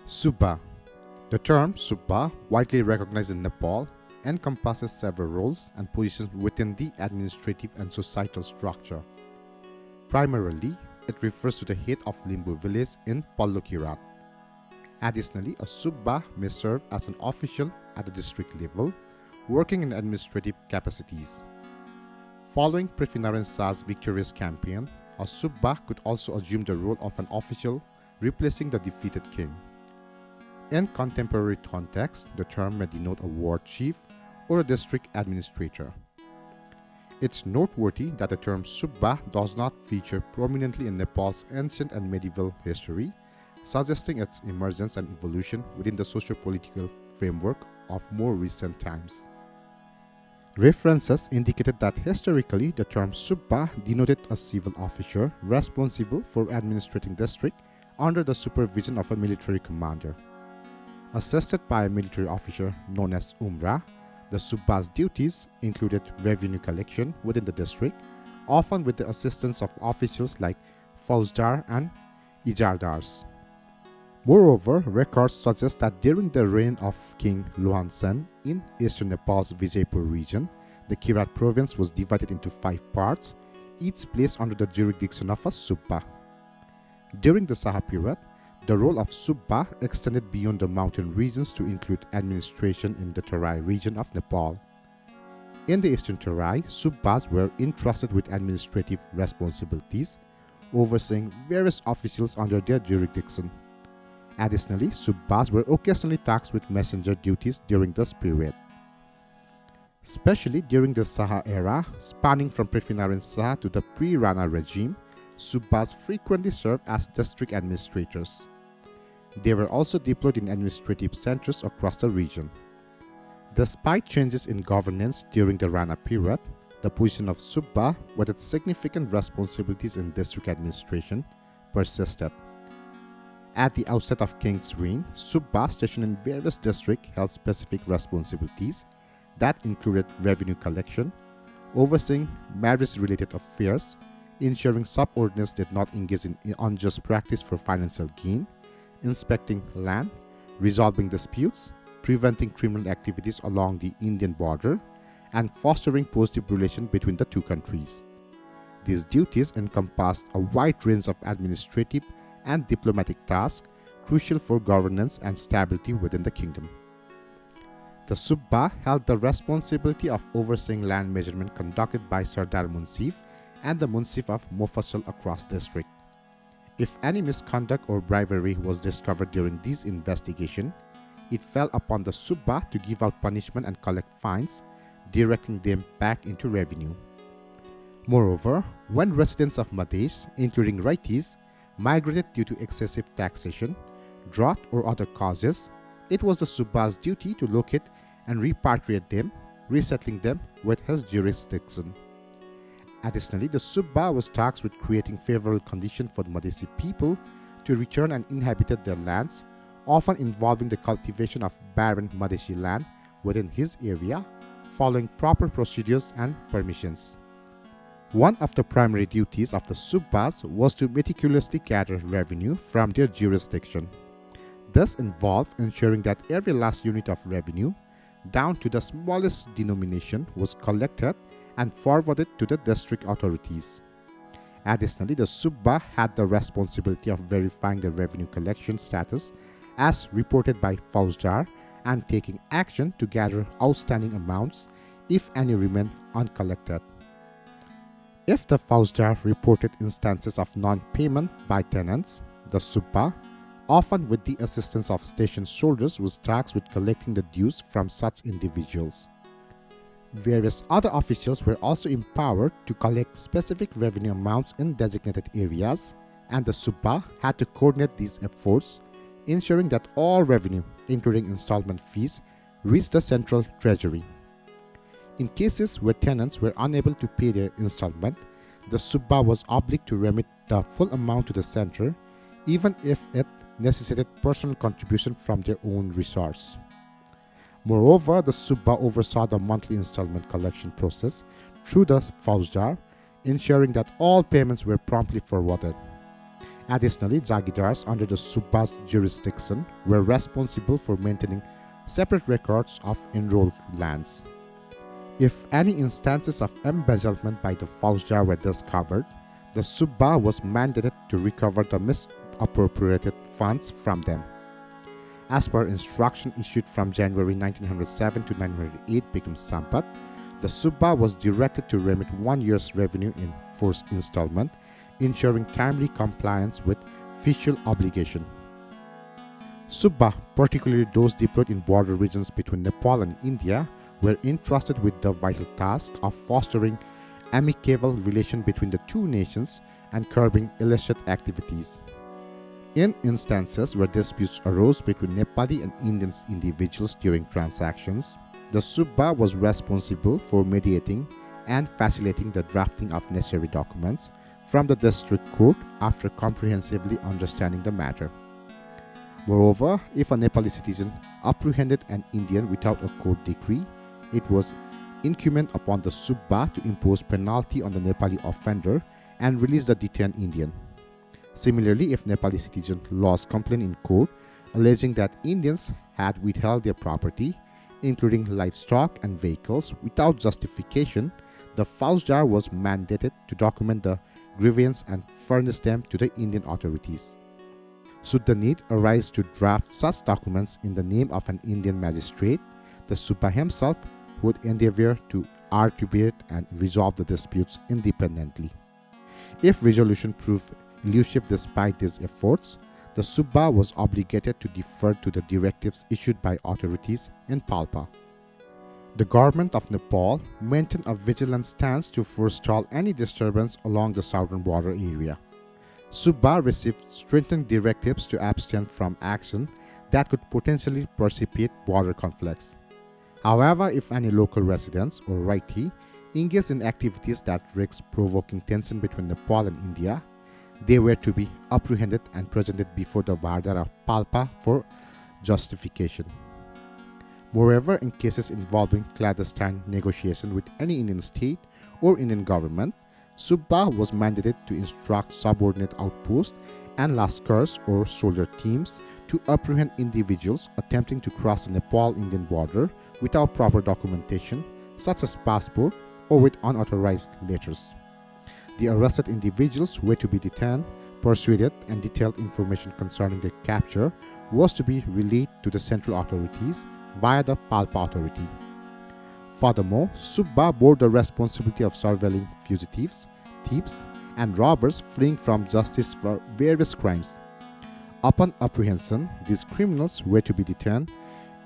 Subba. The term Subba, widely recognized in Nepal, encompasses several roles and positions within the administrative and societal structure. Primarily, it refers to the head of Limbu village in Pallukirat. Additionally, a Subba may serve as an official at the district level, working in administrative capacities. Following Prithvinarayan Shah's victorious campaign, a Subba could also assume the role of an official, replacing the defeated king. In contemporary context, the term may denote a ward chief or a district administrator. It's noteworthy that the term Subba does not feature prominently in Nepal's ancient and medieval history, suggesting its emergence and evolution within the socio-political framework of more recent times. References indicated that historically the term Subba denoted a civil officer responsible for administrating district under the supervision of a military commander. Assisted by a military officer known as Umra, the Subba's duties included revenue collection within the district, often with the assistance of officials like Fauzdar and Ijardars. Moreover, records suggest that during the reign of King Lohan Sen in eastern Nepal's Vijaypur region, the Kirat province was divided into 5 parts, each placed under the jurisdiction of a Subba. During the Saha period, the role of Subba extended beyond the mountain regions to include administration in the Terai region of Nepal. In the eastern Terai, Subbas were entrusted with administrative responsibilities, overseeing various officials under their jurisdiction. Additionally, Subbas were occasionally tasked with messenger duties during this period. Especially during the Saha era, spanning from Prithvinarayan Saha to the pre-Rana regime, Subbas frequently served as district administrators. They were also deployed in administrative centers across the region. Despite changes in governance during the Rana period, the position of Subba, with its significant responsibilities in district administration, persisted. At the outset of King's reign, Subbas stationed in various districts held specific responsibilities that included revenue collection, overseeing marriage-related affairs, ensuring subordinates did not engage in unjust practice for financial gain, inspecting land, resolving disputes, preventing criminal activities along the Indian border, and fostering positive relations between the two countries. These duties encompassed a wide range of administrative and diplomatic tasks crucial for governance and stability within the kingdom. The Subba held the responsibility of overseeing land measurement conducted by Sardar Munsif and the Munsif of Mofassal across district. If any misconduct or bribery was discovered during this investigation, it fell upon the Subba to give out punishment and collect fines, directing them back into revenue. Moreover, when residents of Madhesh, including Raitis, migrated due to excessive taxation, drought or other causes, it was the Subba's duty to locate and repatriate them, resettling them with his jurisdiction. Additionally, the Subba was tasked with creating favorable conditions for the Madhesi people to return and inhabit their lands, often involving the cultivation of barren Madhesi land within his area, following proper procedures and permissions. One of the primary duties of the Subbas was to meticulously gather revenue from their jurisdiction. This involved ensuring that every last unit of revenue, down to the smallest denomination, was collected and forwarded to the district authorities. Additionally, the Subba had the responsibility of verifying the revenue collection status as reported by Fauzdar and taking action to gather outstanding amounts if any remain uncollected. If the Fauzdar reported instances of non-payment by tenants, the Subba, often with the assistance of station soldiers, was tasked with collecting the dues from such individuals. Various other officials were also empowered to collect specific revenue amounts in designated areas, and the Subba had to coordinate these efforts, ensuring that all revenue, including installment fees, reached the central treasury. In cases where tenants were unable to pay their installment, the Subba was obliged to remit the full amount to the center, even if it necessitated personal contribution from their own resource. Moreover, the Subba oversaw the monthly installment collection process through the Fauzdar, ensuring that all payments were promptly forwarded. Additionally, Jagidars under the Subba's jurisdiction were responsible for maintaining separate records of enrolled lands. If any instances of embezzlement by the Fausjar were discovered, the Subba was mandated to recover the misappropriated funds from them. As per instruction issued from January 1907 to 1908 Bikram Sampat, the Subba was directed to remit 1 year's revenue in first installment, ensuring timely compliance with fiscal obligation. Subba, particularly those deployed in border regions between Nepal and India, were entrusted with the vital task of fostering amicable relation between the two nations and curbing illicit activities. In instances where disputes arose between Nepali and Indian individuals during transactions, the Subba was responsible for mediating and facilitating the drafting of necessary documents from the district court after comprehensively understanding the matter. Moreover, if a Nepali citizen apprehended an Indian without a court decree, it was incumbent upon the Subba to impose penalty on the Nepali offender and release the detained Indian. Similarly, if Nepali citizen lodged complaint in court alleging that Indians had withheld their property, including livestock and vehicles, without justification, the Fausjar was mandated to document the grievance and furnish them to the Indian authorities. Should the need arise to draft such documents in the name of an Indian magistrate, the Subba himself would endeavor to arbitrate and resolve the disputes independently. If resolution proved elusive despite these efforts, the Subba was obligated to defer to the directives issued by authorities in Palpa. The government of Nepal maintained a vigilant stance to forestall any disturbance along the southern border area. Subba received stringent directives to abstain from action that could potentially precipitate border conflicts. However, if any local residents or Raiti engaged in activities that risked provoking tension between Nepal and India, they were to be apprehended and presented before the Vardar of Palpa for justification. Moreover, in cases involving clandestine negotiation with any Indian state or Indian government, Subba was mandated to instruct subordinate outposts and Laskars or soldier teams to apprehend individuals attempting to cross the Nepal-Indian border without proper documentation, such as passport or with unauthorized letters. The arrested individuals were to be detained, persuaded, and detailed information concerning their capture was to be relayed to the central authorities via the Palpa authority. Furthermore, Subba bore the responsibility of surveilling fugitives, thieves, and robbers fleeing from justice for various crimes. Upon apprehension, these criminals were to be detained,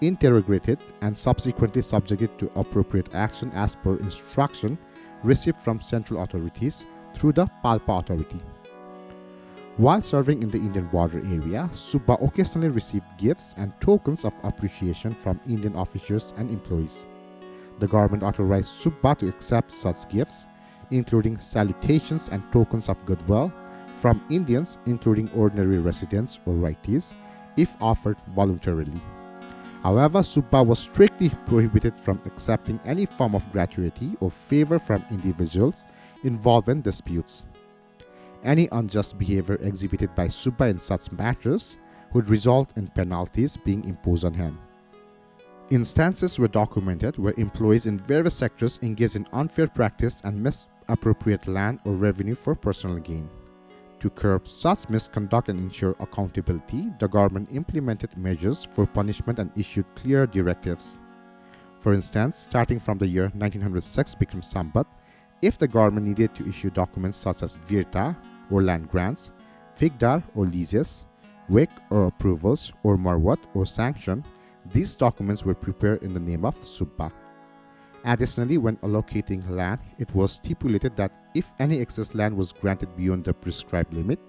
interrogated, and subsequently subjected to appropriate action as per instruction received from central authorities through the Palpa authority. While serving in the Indian border area, Subba occasionally received gifts and tokens of appreciation from Indian officers and employees. The government authorized Subba to accept such gifts, including salutations and tokens of goodwill from Indians, including ordinary residents or Raitis, if offered voluntarily. However, Subba was strictly prohibited from accepting any form of gratuity or favor from individuals involved in disputes. Any unjust behavior exhibited by Subba in such matters would result in penalties being imposed on him. Instances were documented where employees in various sectors engaged in unfair practice and misappropriate land or revenue for personal gain. To curb such misconduct and ensure accountability, the government implemented measures for punishment and issued clear directives. For instance, starting from the year 1906 Bikram Sambat, if the government needed to issue documents such as Virta or land grants, Figdar or leases, Wik or approvals, or Marwat or sanction, these documents were prepared in the name of Subba. Additionally, when allocating land, it was stipulated that if any excess land was granted beyond the prescribed limit,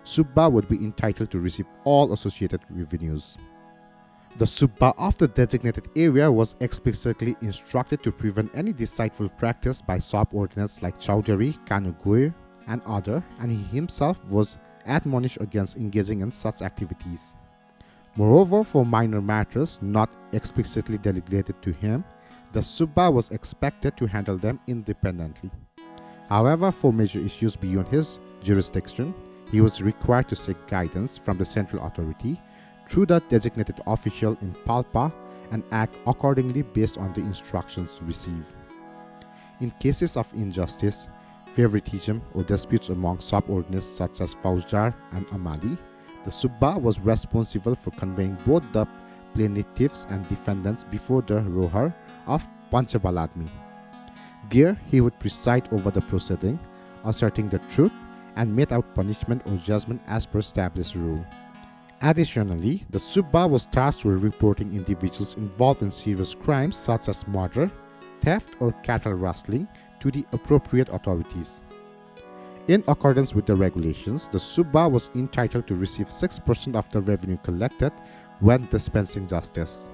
Subba would be entitled to receive all associated revenues. The Subba of the designated area was explicitly instructed to prevent any deceitful practice by subordinates like Chowdhury, Kanuguir, and other, and he himself was admonished against engaging in such activities. Moreover, for minor matters not explicitly delegated to him, the Subba was expected to handle them independently. However, for major issues beyond his jurisdiction, he was required to seek guidance from the central authority through the designated official in Palpa and act accordingly based on the instructions received. In cases of injustice, favoritism, or disputes among subordinates such as Fauzjar and Amali, the Subba was responsible for conveying both the plaintiffs and defendants before the Rohar of Panchabalatmi. There, he would preside over the proceeding, asserting the truth, and mete out punishment or judgment as per established rule. Additionally, the Subba was tasked with reporting individuals involved in serious crimes such as murder, theft, or cattle rustling to the appropriate authorities. In accordance with the regulations, the Subba was entitled to receive 6% of the revenue collected when dispensing justice.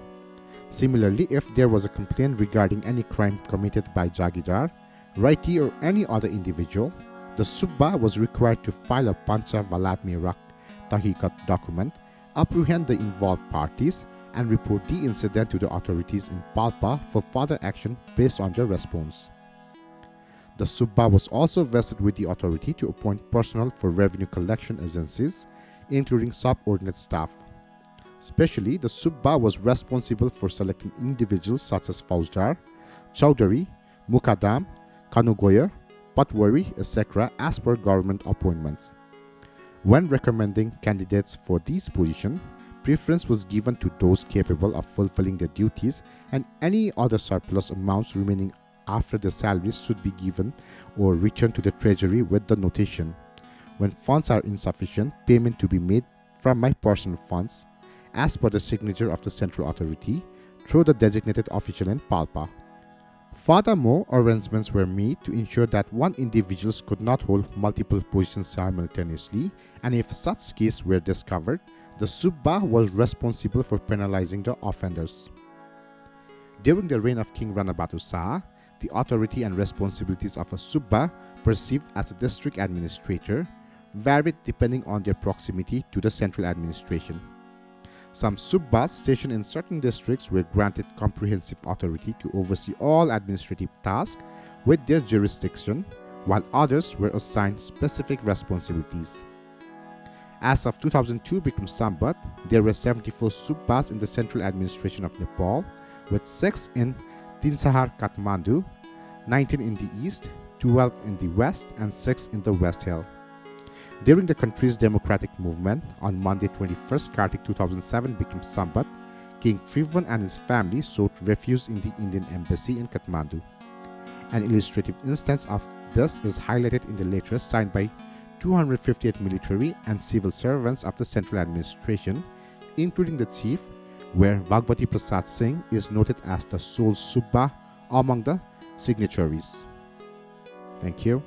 Similarly, if there was a complaint regarding any crime committed by Jagidar, Raiti, or any other individual, the Subba was required to file a Pancha Valatmi Rak Tahikat document, apprehend the involved parties, and report the incident to the authorities in Palpa for further action based on their response. The Subba was also vested with the authority to appoint personnel for revenue collection agencies, including subordinate staff. Especially, the Subba was responsible for selecting individuals such as Fauzjar, Chowdhury, Mukadam, Kanugoya, Patwari, etc. as per government appointments. When recommending candidates for these positions, preference was given to those capable of fulfilling their duties, and any other surplus amounts remaining after the salaries should be given or returned to the treasury with the notation: when funds are insufficient, payment to be made from my personal funds, as per the signature of the central authority, through the designated official in Palpa. Furthermore, arrangements were made to ensure that one individual could not hold multiple positions simultaneously, and if such cases were discovered, the Subba was responsible for penalizing the offenders. During the reign of King Ranabatu Saha, the authority and responsibilities of a Subba, perceived as a district administrator, varied depending on their proximity to the central administration. Some Subbas stationed in certain districts were granted comprehensive authority to oversee all administrative tasks with their jurisdiction, while others were assigned specific responsibilities. As of 2002 Bikram Sambat, there were 74 Subbas in the central administration of Nepal, with 6 in Tinsahar Kathmandu, 19 in the east, 12 in the west, and 6 in the West Hill. During the country's democratic movement, on Monday 21st Kartik 2007 Bikram Sambat, King Tribhuvan and his family sought refuge in the Indian Embassy in Kathmandu. An illustrative instance of this is highlighted in the letter signed by 258 military and civil servants of the central administration, including the chief, where Bhagwati Prasad Singh is noted as the sole Subba among the signatories. Thank you.